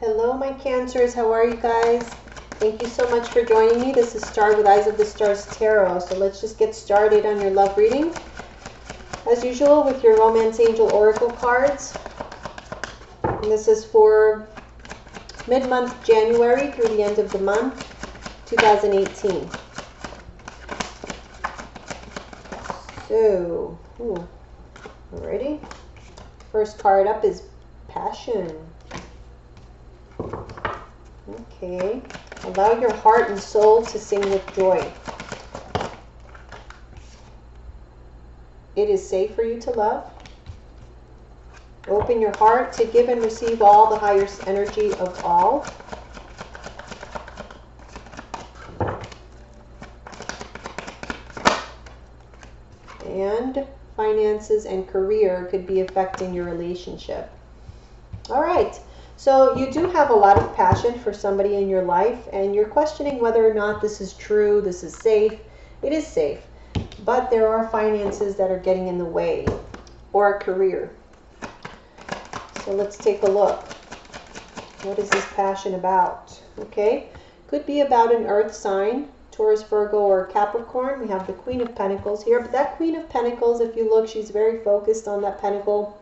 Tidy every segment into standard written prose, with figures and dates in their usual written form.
Hello, my Cancers. How are you guys? Thank you so much for joining me. This is Star with Eyes of the Stars Tarot. So let's just get started on your love reading. As usual, with your Romance Angel Oracle cards. And this is for mid-month January through the end of the month, 2018. So, alrighty. First card up is Passion. Okay. Allow your heart and soul to sing with joy. It is safe for you to love. Open your heart to give and receive all the highest energy of all. And finances and career could be affecting your relationship. All right. So you do have a lot of passion for somebody in your life, and you're questioning whether or not this is true, this is safe. It is safe, but there are finances that are getting in the way, or a career. So let's take a look. What is this passion about? Okay, could be about an earth sign, Taurus, Virgo, or Capricorn. We have the Queen of Pentacles here, but that Queen of Pentacles, if you look, she's very focused on that pentacle.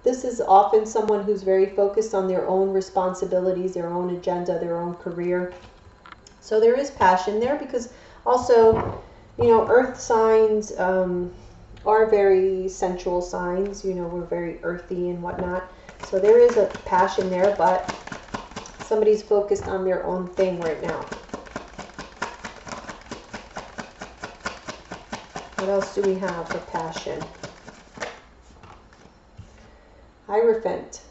This is often someone who's very focused on their own responsibilities, their own agenda, their own career. So there is passion there, because also, you know, earth signs are very sensual signs. You know, we're very earthy and whatnot. So there is a passion there, but somebody's focused on their own thing right now. What else do we have for passion? Hierophant.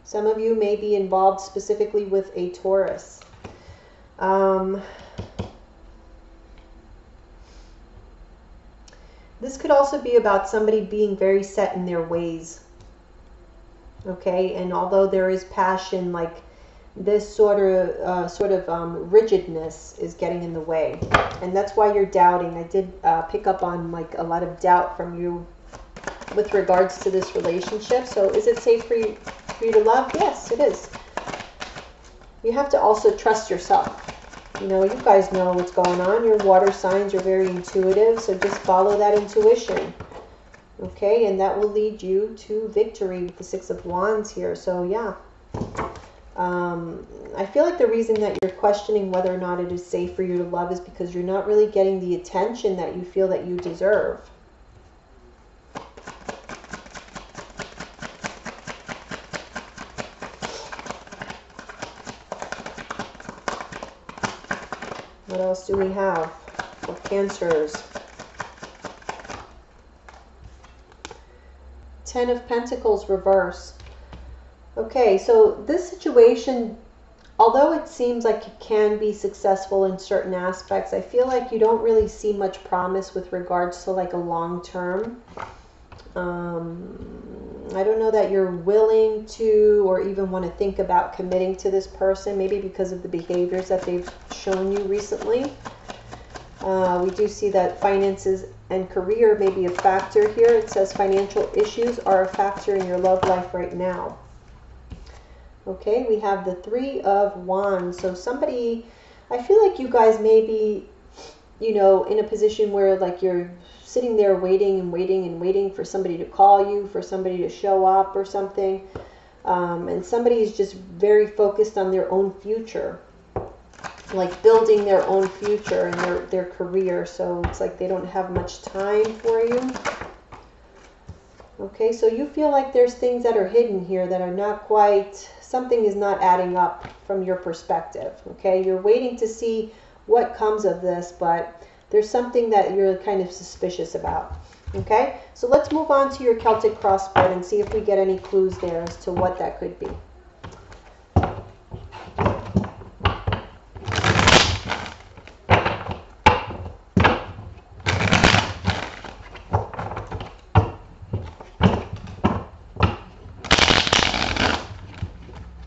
Some of you may be involved specifically with a Taurus. This could also be about somebody being very set in their ways. Okay, and although there is passion, like this sort of rigidness is getting in the way, and that's why you're doubting. I did pick up on like a lot of doubt from you with regards to this relationship. So is it safe for you to love? Yes, it is. You have to also trust yourself. You know, you guys know what's going on. Your water signs are very intuitive, so just follow that intuition. Okay, and that will lead you to victory with the Six of Wands here. So yeah, I feel like the reason that you're questioning whether or not it is safe for you to love is because you're not really getting the attention that you feel that you deserve. What else do we have for Cancers? Ten of Pentacles reverse. Okay, so this situation, although it seems like it can be successful in certain aspects, I feel like you don't really see much promise with regards to like a long term. I don't know that you're willing to or even want to think about committing to this person, maybe because of the behaviors that they've shown you recently. We do see that finances and career may be a factor here. It says financial issues are a factor in your love life right now. Okay, we have the Three of Wands. So somebody, I feel like you guys may be, you know, in a position where like you're sitting there waiting and waiting and waiting for somebody to call you, for somebody to show up or something. And somebody is just very focused on their own future, like building their own future and their career. So it's like they don't have much time for you. Okay, so you feel like there's things that are hidden here that are not quite, something is not adding up from your perspective. Okay, you're waiting to see what comes of this, but there's something that you're kind of suspicious about. Okay, so let's move on to your Celtic cross spread and see if we get any clues there as to what that could be.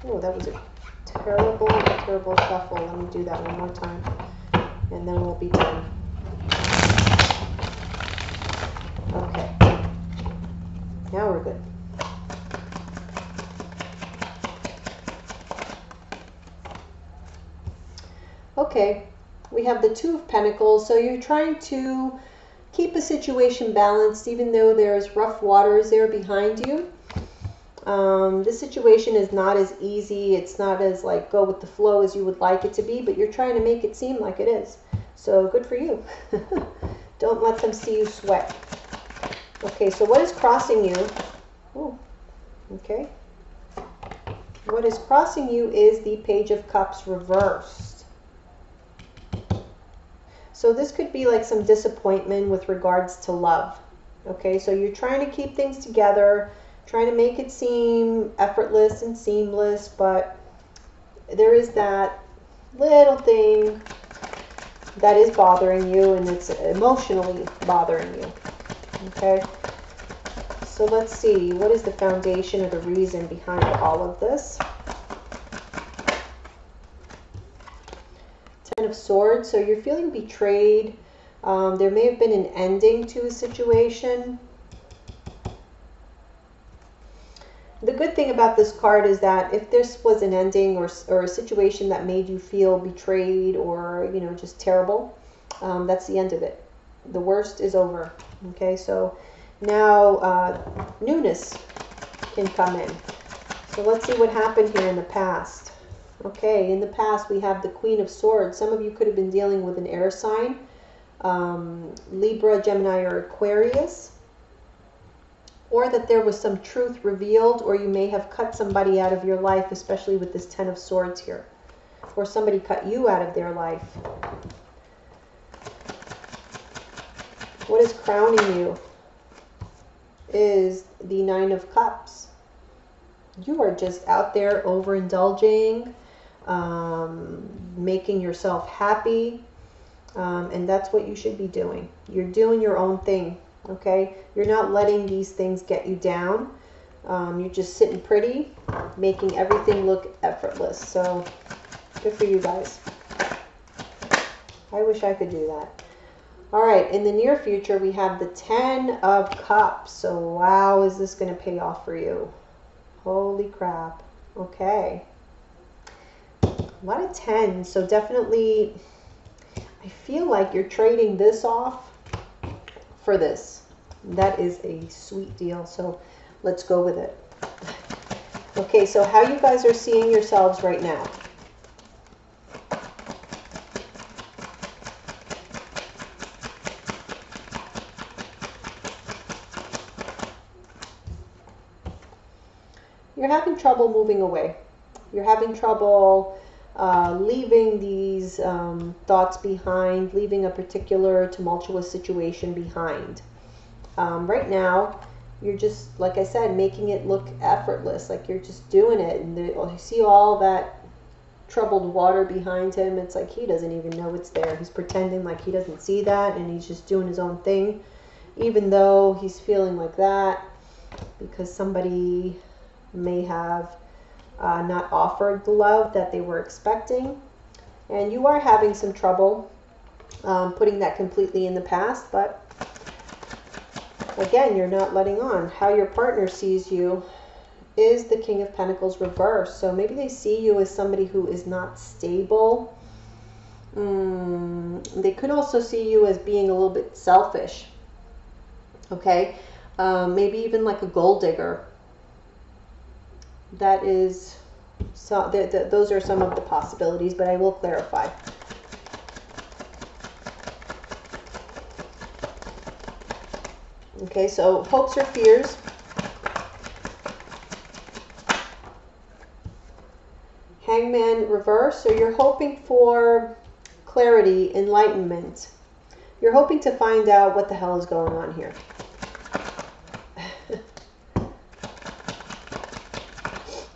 Oh, that was a terrible shuffle. Let me do that one more time, and then we'll be done. Okay. Now we're good. Okay, we have the Two of Pentacles. So you're trying to keep a situation balanced even though there's rough waters there behind you. This situation is not as easy. It's not as like go with the flow as you would like it to be, but you're trying to make it seem like it is. So good for you. Don't let them see you sweat. Okay, so what is crossing you? Oh, okay. What is crossing you is the Page of Cups reversed. So this could be like some disappointment with regards to love. Okay, so you're trying to keep things together, trying to make it seem effortless and seamless, but there is that little thing that is bothering you, and it's emotionally bothering you. Okay, so let's see, what is the foundation or the reason behind all of this? Ten of Swords. So you're feeling betrayed. There may have been an ending to a situation. The good thing about this card is that if this was an ending or a situation that made you feel betrayed or, you know, just terrible, that's the end of it. The worst is over. Okay, so now newness can come in. So let's see what happened here in the past. Okay, in the past we have the Queen of Swords. Some of you could have been dealing with an air sign, Libra, Gemini, or Aquarius. Or that there was some truth revealed, or you may have cut somebody out of your life, especially with this Ten of Swords here. Or somebody cut you out of their life. What is crowning you is the Nine of Cups. You are just out there overindulging, making yourself happy, and that's what you should be doing. You're doing your own thing. Okay, you're not letting these things get you down. You're just sitting pretty, making everything look effortless. So good for you guys. I wish I could do that. All right, in the near future, we have the Ten of Cups. So wow, is this going to pay off for you? Holy crap. Okay. A lot of tens. So definitely, I feel like you're trading this off for this. That is a sweet deal, so let's go with it. Okay, so how you guys are seeing yourselves right now? You're having trouble moving away. You're having trouble leaving these thoughts behind, leaving a particular tumultuous situation behind. Right now, you're just, like I said, making it look effortless, like you're just doing it. And you see all that troubled water behind him. It's like he doesn't even know it's there. He's pretending like he doesn't see that, and he's just doing his own thing, even though he's feeling like that because somebody may have not offered the love that they were expecting. And you are having some trouble putting that completely in the past, but again, you're not letting on. How your partner sees you is the King of Pentacles reversed. So maybe they see you as somebody who is not stable. They could also see you as being a little bit selfish. Okay? Maybe even like a gold digger. That is, so those are some of the possibilities, but I will clarify. Okay, so hopes or fears. Hangman reverse. So you're hoping for clarity, enlightenment. You're hoping to find out what the hell is going on here.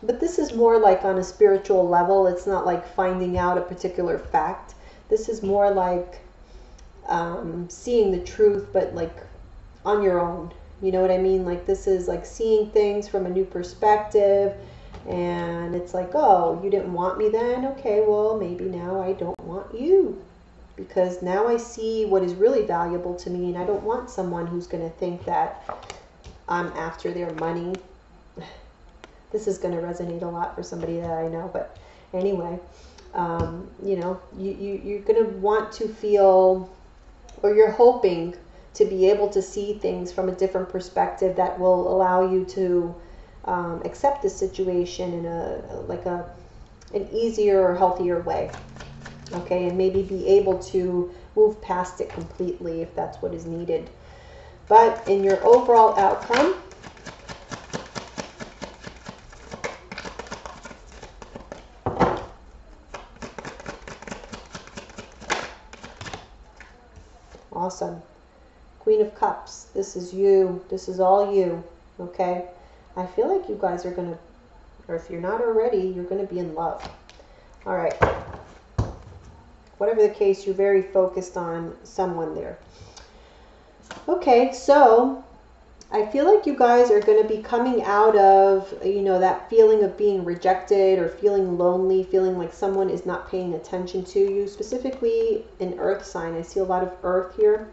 But this is more like on a spiritual level. It's not like finding out a particular fact. This is more like seeing the truth, but like on your own. You know what I mean? Like this is like seeing things from a new perspective, and it's like, oh, you didn't want me then? Okay, well, maybe now I don't want you, because now I see what is really valuable to me, and I don't want someone who's going to think that I'm after their money. This is going to resonate a lot for somebody that I know, but anyway. You know, you're going to want to feel, or you're hoping to be able to see things from a different perspective that will allow you to accept the situation in an easier or healthier way. Okay, and maybe be able to move past it completely if that's what is needed. But in your overall outcome, awesome. Queen of Cups, this is you. This is all you. Okay, I feel like you guys are going to, or if you're not already, you're going to be in love. All right. Whatever the case, you're very focused on someone there. Okay, so I feel like you guys are going to be coming out of, you know, that feeling of being rejected or feeling lonely, feeling like someone is not paying attention to you, specifically an earth sign. I see a lot of earth here.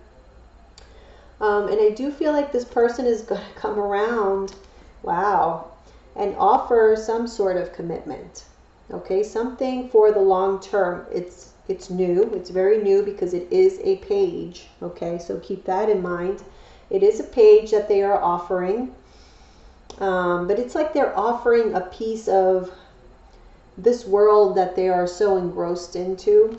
And I do feel like this person is going to come around, wow, and offer some sort of commitment. Okay, something for the long term. It's new. It's very new because it is a page. Okay, so keep that in mind. It is a page that they are offering. But it's like they're offering a piece of this world that they are so engrossed into.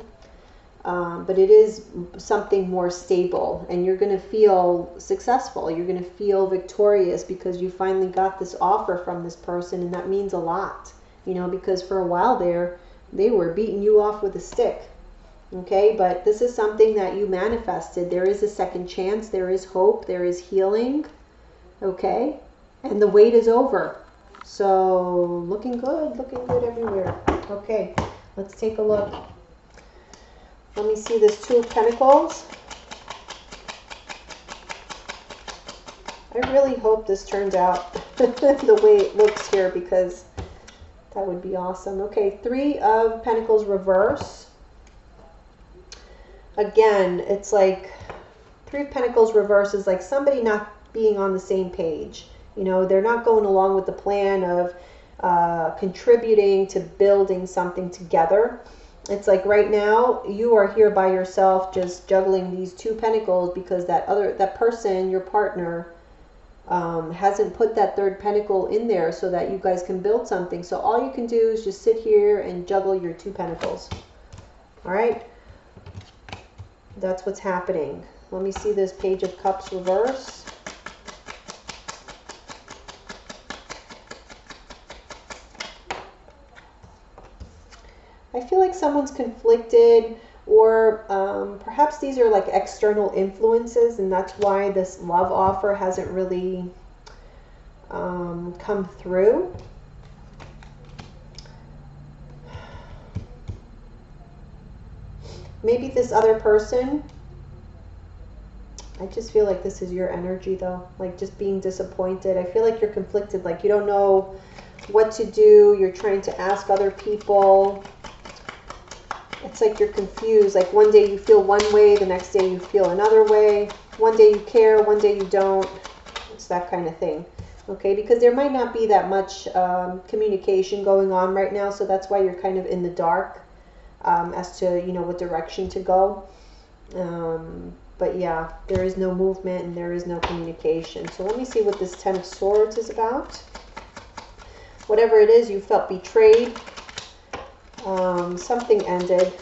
But it is something more stable, and you're going to feel successful. You're going to feel victorious because you finally got this offer from this person, and that means a lot. You know, because for a while there, they were beating you off with a stick. Okay, but this is something that you manifested. There is a second chance. There is hope. There is healing. Okay, and the wait is over. So looking good everywhere. Okay, let's take a look. Let me see this Two of Pentacles. I really hope this turns out the way it looks here, because that would be awesome. Okay, Three of Pentacles reverse. Again, it's like Three of Pentacles reverse is like somebody not being on the same page. You know, they're not going along with the plan of contributing to building something together. It's like right now you are here by yourself just juggling these two pentacles because that person, your partner, hasn't put that third pentacle in there so that you guys can build something. So all you can do is just sit here and juggle your two pentacles. All right, that's what's happening. Let me see this Page of Cups reverse. I feel like someone's conflicted, or perhaps these are like external influences, and that's why this love offer hasn't really come through. Maybe this other person, I just feel like this is your energy though, like just being disappointed. I feel like you're conflicted, like you don't know what to do. You're trying to ask other people. It's like you're confused. Like one day you feel one way, the next day you feel another way. One day you care, one day you don't. It's that kind of thing. Okay, because there might not be that much communication going on right now, so that's why you're kind of in the dark as to, you know, what direction to go. But yeah, there is no movement and there is no communication. So let me see what this Ten of Swords is about. Whatever it is, you felt betrayed. Something ended.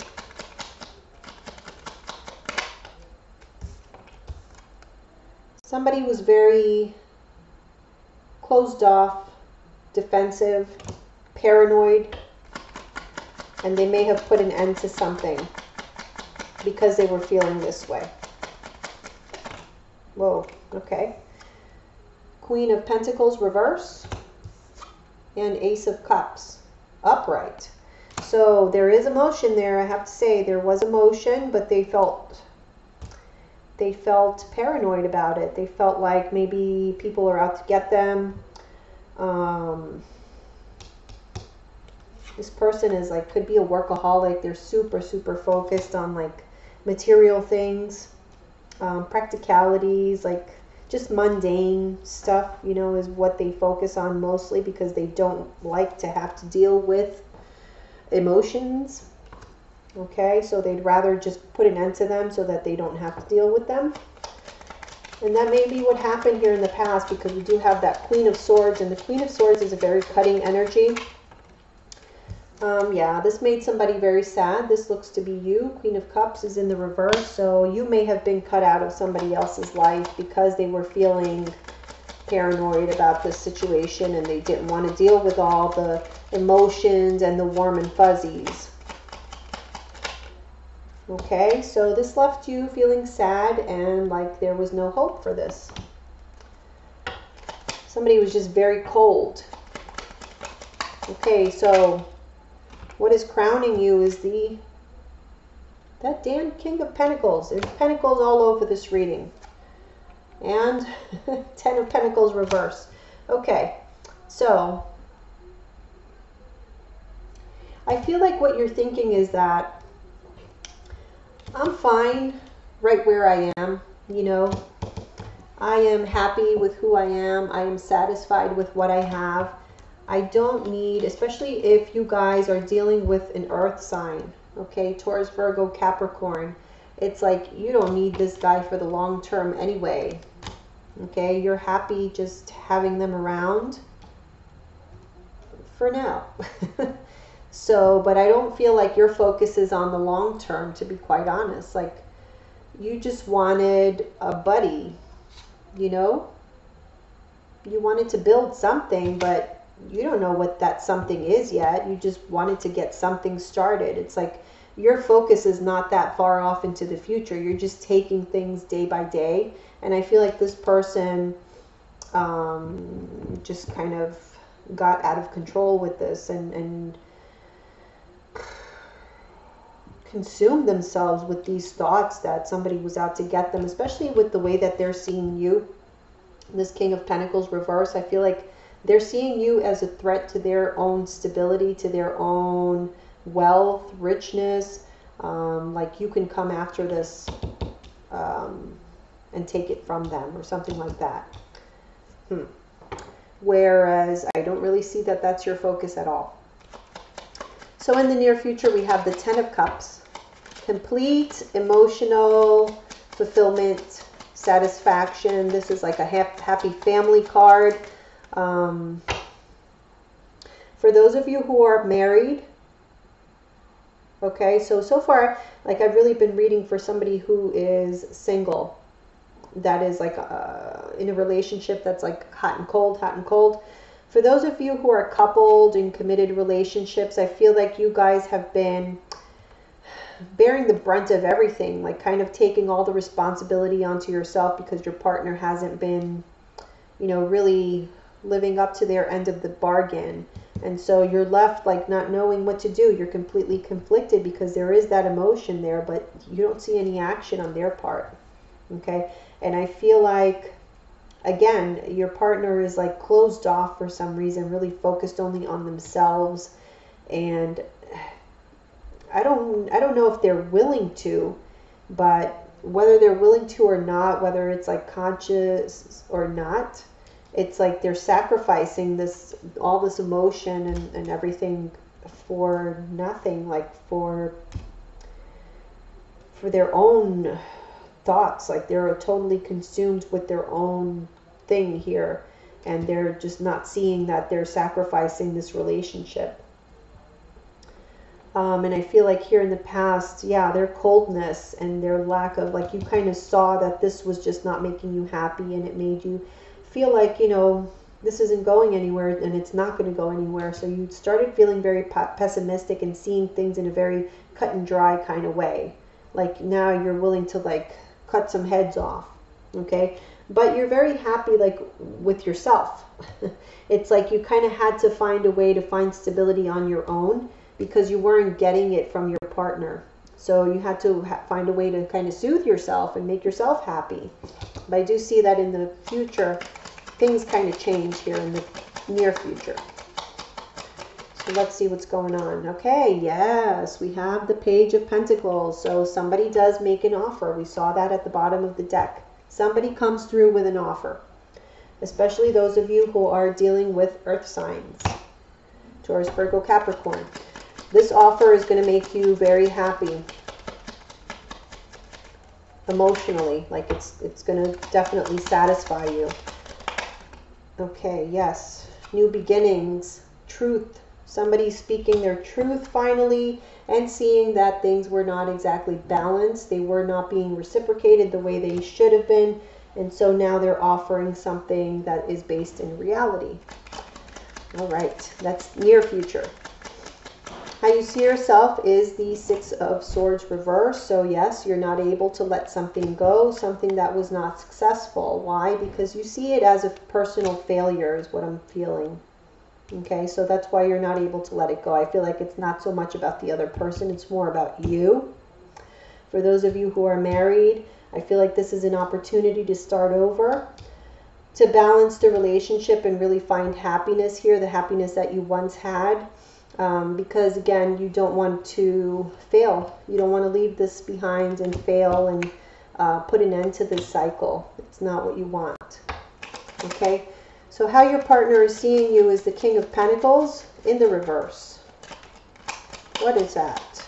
Somebody was very closed off, defensive, paranoid, and they may have put an end to something because they were feeling this way. Whoa, okay. Queen of Pentacles reverse and Ace of Cups upright. So there is emotion there. I have to say there was emotion, but they felt paranoid about it. They felt like maybe people are out to get them. This person is like, could be a workaholic. They're super, super focused on like material things, practicalities, like just mundane stuff, you know, is what they focus on mostly because they don't like to have to deal with emotions. Okay, so they'd rather just put an end to them so that they don't have to deal with them. And that may be what happened here in the past, because we do have that Queen of Swords, and the Queen of Swords is a very cutting energy. Yeah, this made somebody very sad. This looks to be you. Queen of Cups is in the reverse, so you may have been cut out of somebody else's life because they were feeling paranoid about this situation and they didn't want to deal with all the emotions and the warm and fuzzies. Okay, so this left you feeling sad and like there was no hope for this. Somebody was just very cold. Okay, so what is crowning you is that damn King of Pentacles. There's pentacles all over this reading. And 10 of Pentacles reverse. Okay, so I feel like what you're thinking is that I'm fine right where I am, you know. I am happy with who I am. I am satisfied with what I have. I don't need, especially if you guys are dealing with an earth sign, okay, Taurus, Virgo, Capricorn. It's like you don't need this guy for the long term anyway. Okay, you're happy just having them around for now. So, but I don't feel like your focus is on the long term, to be quite honest. Like, you just wanted a buddy, you know? You wanted to build something, but you don't know what that something is yet. You just wanted to get something started. It's like your focus is not that far off into the future. You're just taking things day by day. And I feel like this person just kind of got out of control with this and consumed themselves with these thoughts that somebody was out to get them, especially with the way that they're seeing you. This King of Pentacles reverse, I feel like they're seeing you as a threat to their own stability, to their own wealth, richness. Like you can come after this and take it from them or something like that. Whereas I don't really see that that's your focus at all. So in the near future, we have the 10 of Cups. Complete emotional fulfillment, satisfaction. This is like a happy family card. For those of you who are married, okay, so far, like I've really been reading for somebody who is single, that is like in a relationship that's like hot and cold, hot and cold. For those of you who are coupled in committed relationships, I feel like you guys have been bearing the brunt of everything, like kind of taking all the responsibility onto yourself because your partner hasn't been, you know, really living up to their end of the bargain. And so you're left like not knowing what to do. You're completely conflicted because there is that emotion there, but you don't see any action on their part. Okay. And I feel like, again, your partner is like closed off for some reason, really focused only on themselves. And I don't know if they're willing to, but whether they're willing to or not, whether it's like conscious or not, it's like they're sacrificing all this emotion and everything for nothing, like for their own thoughts. Like they're totally consumed with their own thing here, and they're just not seeing that they're sacrificing this relationship. And I feel like here in the past, yeah, their coldness and their lack of, like, you kind of saw that this was just not making you happy, and it made you feel like, you know, this isn't going anywhere and it's not going to go anywhere. So you started feeling very pessimistic and seeing things in a very cut and dry kind of way. Like now you're willing to like cut some heads off, okay? But you're very happy like with yourself. It's like you kind of had to find a way to find stability on your own because you weren't getting it from your partner. So you had to find a way to kind of soothe yourself and make yourself happy. But I do see that in the future, things kind of change here in the near future. So let's see what's going on. Okay, yes, we have the Page of Pentacles. So somebody does make an offer. We saw that at the bottom of the deck. Somebody comes through with an offer, especially those of you who are dealing with earth signs, Taurus, Virgo, Capricorn. This offer is going to make you very happy emotionally. Like it's going to definitely satisfy you. Okay, yes. New beginnings, truth. Somebody speaking their truth finally and seeing that things were not exactly balanced. They were not being reciprocated the way they should have been. And so now they're offering something that is based in reality. All right, that's near future. How you see yourself is the Six of Swords reverse. So yes, you're not able to let something go, something that was not successful. Why? Because you see it as a personal failure is what I'm feeling. Okay, so that's why you're not able to let it go. I feel like it's not so much about the other person, it's more about you. For those of you who are married, I feel like this is an opportunity to start over, to balance the relationship and really find happiness here, the happiness that you once had. Because again, you don't want to fail. You don't want to leave this behind and fail and put an end to this cycle. It's not what you want. Okay? So how your partner is seeing you is the King of Pentacles in the reverse. What is that?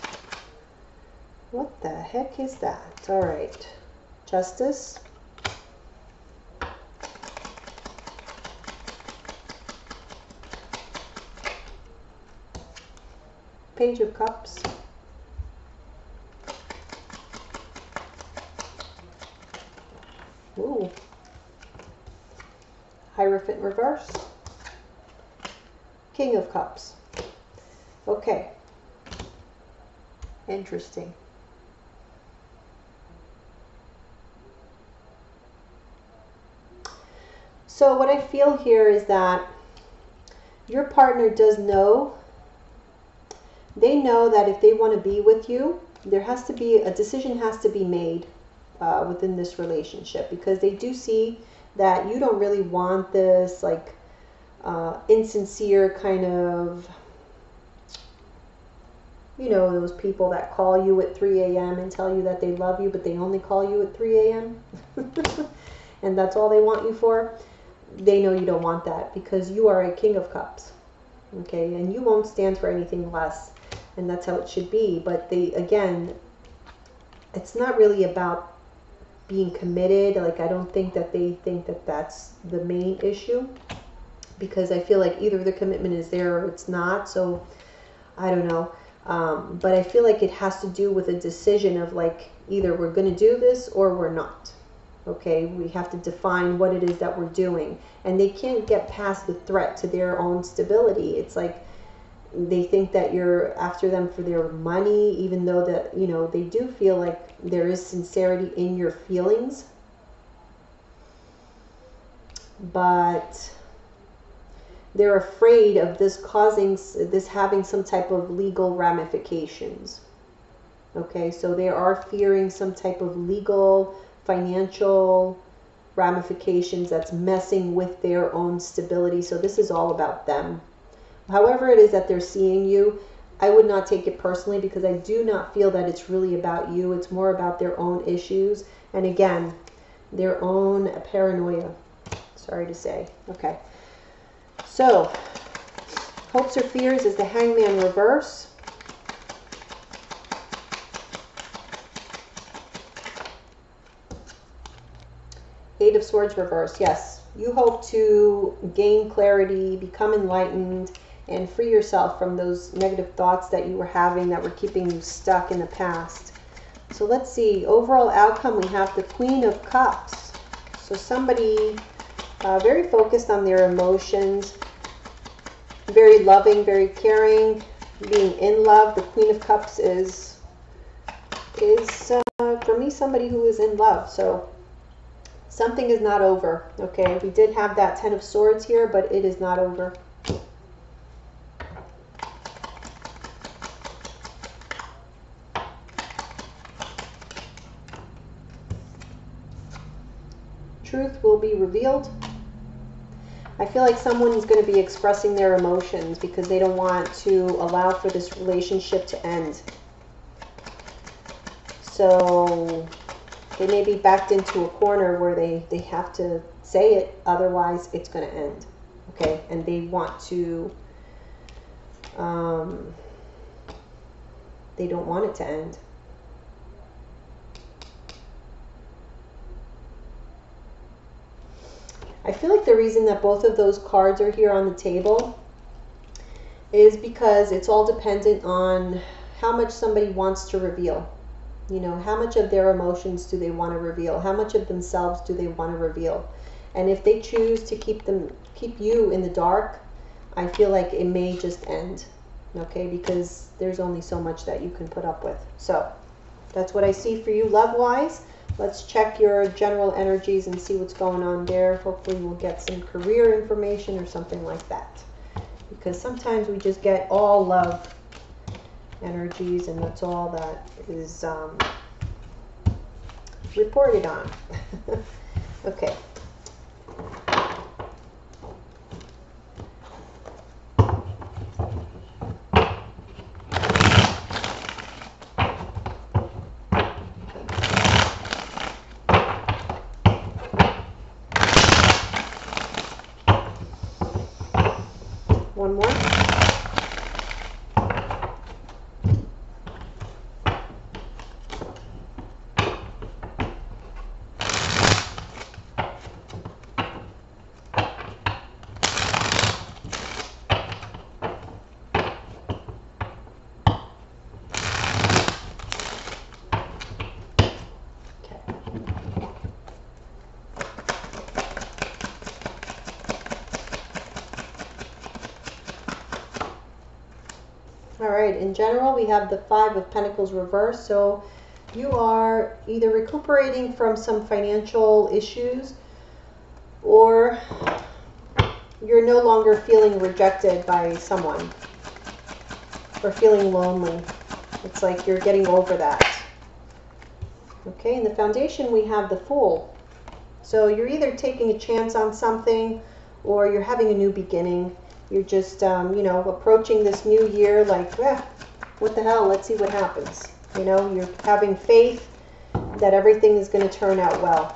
What the heck is that? All right. Justice. Page of Cups. Ooh. Hierophant reverse. King of Cups. Okay. Interesting. So what I feel here is that your partner does know, they know that if they want to be with you, there has to be, a decision has to be made within this relationship, because they do see that you don't really want this like insincere kind of, you know, those people that call you at 3 a.m. and tell you that they love you, but they only call you at 3 a.m. and that's all they want you for. They know you don't want that because you are a King of Cups. Okay, and you won't stand for anything less, and that's how it should be. But they, again, it's not really about being committed. Like, I don't think that they think that that's the main issue, because I feel like either the commitment is there or it's not. So I don't know, but I feel like it has to do with a decision of like, either we're going to do this or we're not. Okay, we have to define what it is that we're doing, and they can't get past the threat to their own stability. It's like they think that you're after them for their money, even though that, you know, they do feel like there is sincerity in your feelings, but they're afraid of this causing, this having some type of legal ramifications. Okay, so they are fearing some type of legal, financial ramifications that's messing with their own stability. So this is all about them. However it is that they're seeing you, I would not take it personally, because I do not feel that it's really about you. It's more about their own issues, and again, their own paranoia, sorry to say. Okay, so hopes or fears is the Hangman reverse. Eight of Swords reverse. Yes, you hope to gain clarity, become enlightened, and free yourself from those negative thoughts that you were having that were keeping you stuck in the past. So let's see, overall outcome, we have the Queen of Cups. So somebody very focused on their emotions, very loving, very caring, being in love. The Queen of Cups is for me, somebody who is in love. So something is not over. Okay, we did have that Ten of Swords here, but it is not over. Truth will be revealed. I feel like someone is going to be expressing their emotions because they don't want to allow for this relationship to end. So they may be backed into a corner where they have to say it, otherwise it's going to end. Okay, and they want to They don't want it to end. I feel like the reason that both of those cards are here on the table is because it's all dependent on how much somebody wants to reveal. You know, how much of their emotions do they want to reveal? How much of themselves do they want to reveal? And if they choose to keep you in the dark, I feel like it may just end, okay? Because there's only so much that you can put up with. So that's what I see for you love-wise. Let's check your general energies and see what's going on there. Hopefully we'll get some career information or something like that. Because sometimes we just get all love energies, and that's all that is reported on. Okay. One more. All right, in general, we have the Five of Pentacles reversed. So you are either recuperating from some financial issues, or you're no longer feeling rejected by someone or feeling lonely. It's like you're getting over that. Okay, in the foundation, we have the Fool. So you're either taking a chance on something, or you're having a new beginning. You're just, you know, approaching this new year like, what the hell, let's see what happens. You know, you're having faith that everything is going to turn out well.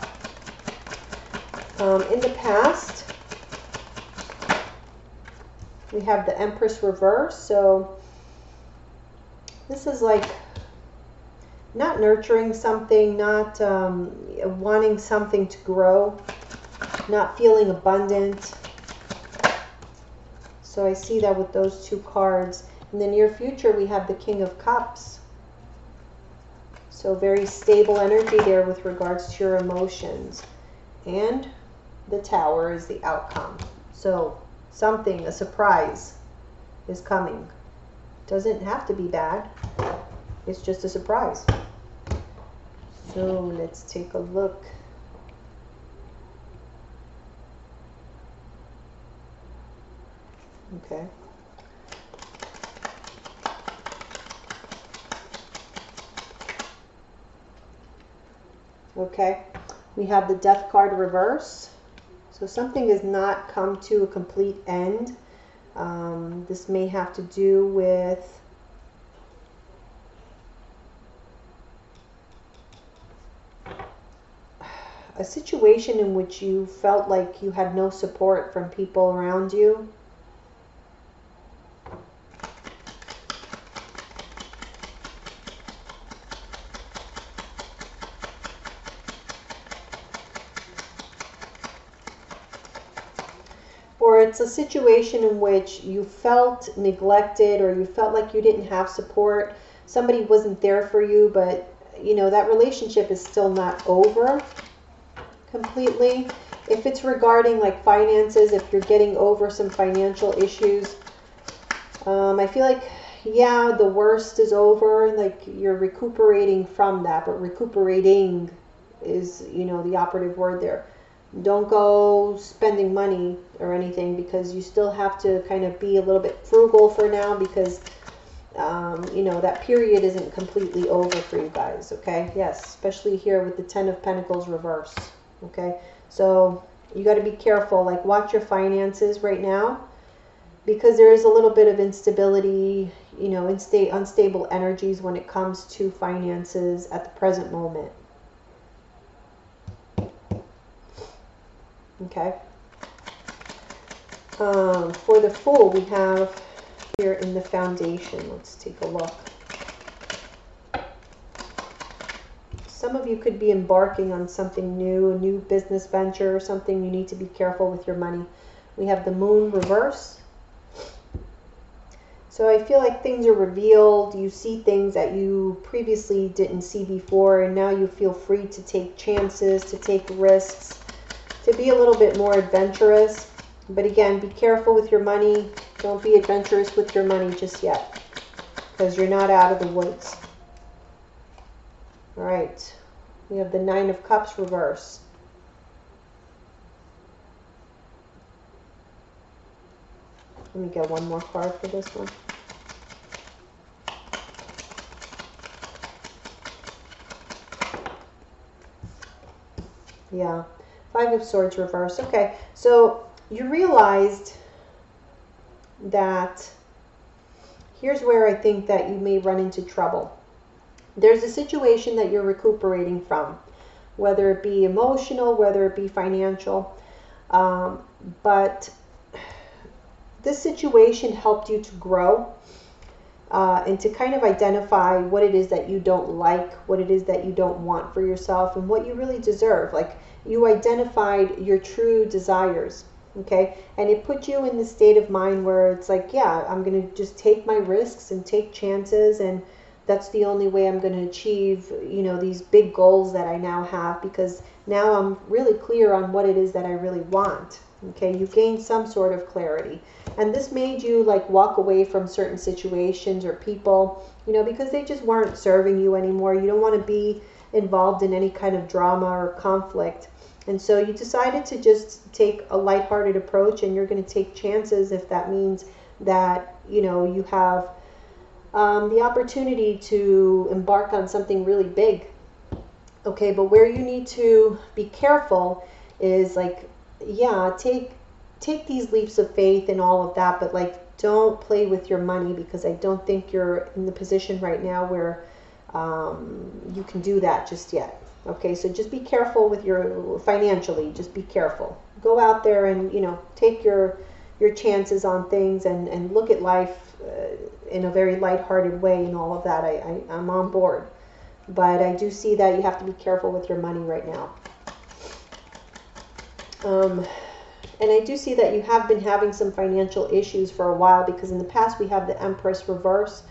In the past, we have the Empress reverse. So this is like not nurturing something, not wanting something to grow, not feeling abundant. So I see that with those two cards. In the near future, we have the King of Cups. So very stable energy there with regards to your emotions. And the Tower is the outcome. So something, a surprise, is coming. Doesn't have to be bad. It's just a surprise. So let's take a look. Okay. Okay. We have the Death card reverse. So something has not come to a complete end. This may have to do with a situation in which you felt like you had no support from people around you. Or it's a situation in which you felt neglected, or you felt like you didn't have support. Somebody wasn't there for you, but you know that relationship is still not over completely. If it's regarding like finances, if you're getting over some financial issues, I feel like, yeah, the worst is over. Like you're recuperating from that, but recuperating is, you know, the operative word there. Don't go spending money or anything, because you still have to kind of be a little bit frugal for now, because you know, that period isn't completely over for you guys. Okay, yes, especially here with the Ten of Pentacles reverse. Okay, so you got to be careful, like watch your finances right now, because there is a little bit of instability, you know, unstable energies when it comes to finances at the present moment. Okay. For the Fool, we have here in the foundation. Let's take a look. some of you could be embarking on something new, a new business venture, something you need to be careful with your money. We have the Moon reverse. So I feel like things are revealed. You see things that you previously didn't see before, and now you feel free to take chances, to take risks, to be a little bit more adventurous. But again, be careful with your money. Don't be adventurous with your money just yet, because you're not out of the woods. All right, we have the Nine of Cups reverse. Let me get one more card for this one. Yeah, Five of Swords reverse. Okay, so you realized that here's where I think that you may run into trouble. There's a situation that you're recuperating from, whether it be emotional, whether it be financial, but this situation helped you to grow and to kind of identify what it is that you don't like, what it is that you don't want for yourself, and what you really deserve. Like, you identified your true desires, okay? And it put you in the state of mind where it's like, yeah, I'm going to just take my risks and take chances, and that's the only way I'm going to achieve, you know, these big goals that I now have, because now I'm really clear on what it is that I really want. Okay, you gained some sort of clarity, and this made you like walk away from certain situations or people, you know, because they just weren't serving you anymore. You don't want to be involved in any kind of drama or conflict, and so you decided to just take a lighthearted approach, and you're going to take chances if that means that, you know, you have the opportunity to embark on something really big. Okay, but where you need to be careful is like, yeah, take these leaps of faith and all of that, but like, don't play with your money, because I don't think you're in the position right now where you can do that just yet. Okay, so just be careful with your financially. Just be careful. Go out there and, you know, take your chances on things, and look at life in a very lighthearted way and all of that. I'm on board, but I do see that you have to be careful with your money right now. And I do see that you have been having some financial issues for a while, because in the past we have the Empress reverse,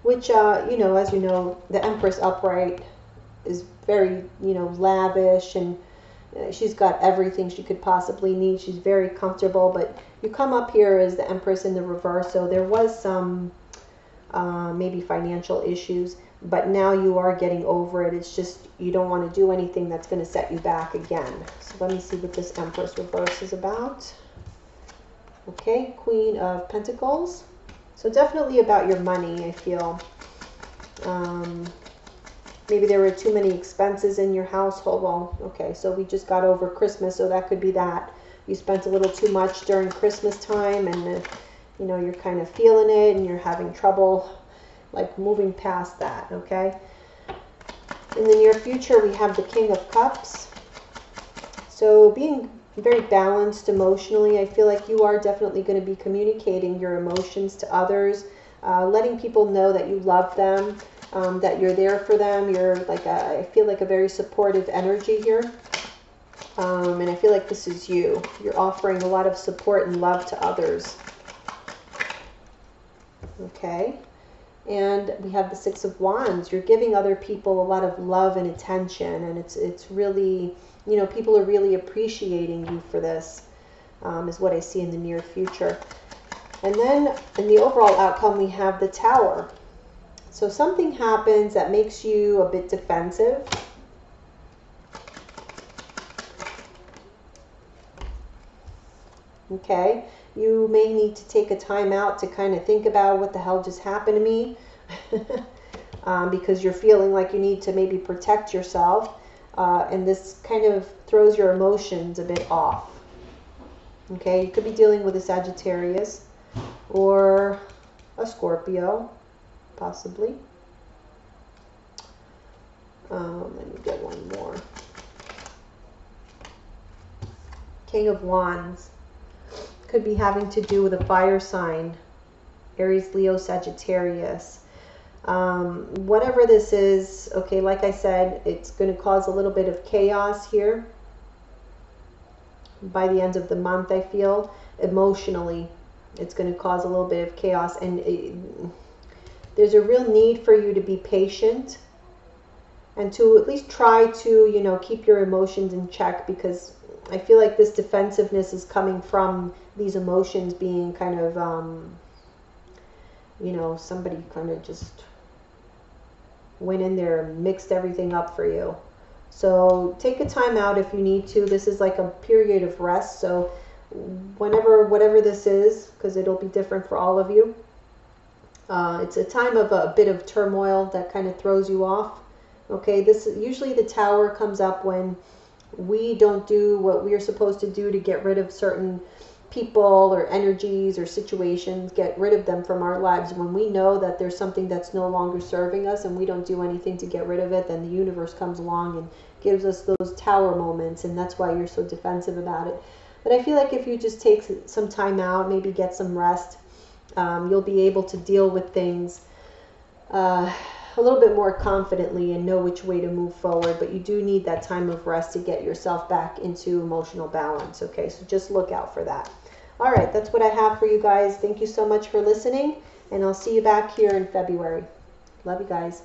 which, you know, as you know, the Empress upright is very, you know, lavish, and she's got everything she could possibly need. She's very comfortable, but you come up here as the Empress in the reverse, so there was some maybe financial issues, but now you are getting over it. It's just you don't want to do anything that's going to set you back again. So let me see what this Empress reverse is about. Okay, Queen of Pentacles. So definitely about your money, I feel. Maybe there were too many expenses in your household. Well, okay, so we just got over Christmas, so that could be that. You spent a little too much during Christmas time, and you know, you're kind of feeling it, and you're having trouble like moving past that, okay? In the near future, we have the King of Cups. So being very balanced emotionally, I feel like you are definitely going to be communicating your emotions to others, letting people know that you love them, that you're there for them. You're like I feel like a very supportive energy here. And I feel like this is you. You're offering a lot of support and love to others. Okay. And we have the Six of Wands. You're giving other people a lot of love and attention, and it's really, you know, people are really appreciating you for this, is what I see in the near future. And then in the overall outcome, we have the Tower. So something happens that makes you a bit defensive. Okay, you may need to take a time out to kind of think about what the hell just happened to me, because you're feeling like you need to maybe protect yourself, and this kind of throws your emotions a bit off. Okay, you could be dealing with a Sagittarius or a Scorpio, possibly. Let me get one more. King of Wands. Could be having to do with a fire sign, Aries, Leo, Sagittarius. Whatever this is, okay, like I said, it's going to cause a little bit of chaos here by the end of the month. I feel emotionally it's going to cause a little bit of chaos, and there's a real need for you to be patient and to at least try to, you know, keep your emotions in check, because I feel like this defensiveness is coming from these emotions being kind of, you know, somebody kind of just went in there and mixed everything up for you. So take a time out if you need to. This is like a period of rest. So whatever this is, because it'll be different for all of you, it's a time of a bit of turmoil that kind of throws you off. Okay, this usually the Tower comes up when we don't do what we're supposed to do to get rid of certain people or energies or situations, get rid of them from our lives. When we know that there's something that's no longer serving us and we don't do anything to get rid of it, then the universe comes along and gives us those Tower moments, and that's why you're so defensive about it. But I feel like if you just take some time out, maybe get some rest, you'll be able to deal with things a little bit more confidently and know which way to move forward. But you do need that time of rest to get yourself back into emotional balance. Okay, so just look out for that. All right, that's what I have for you guys. Thank you so much for listening, and I'll see you back here in February. Love you guys.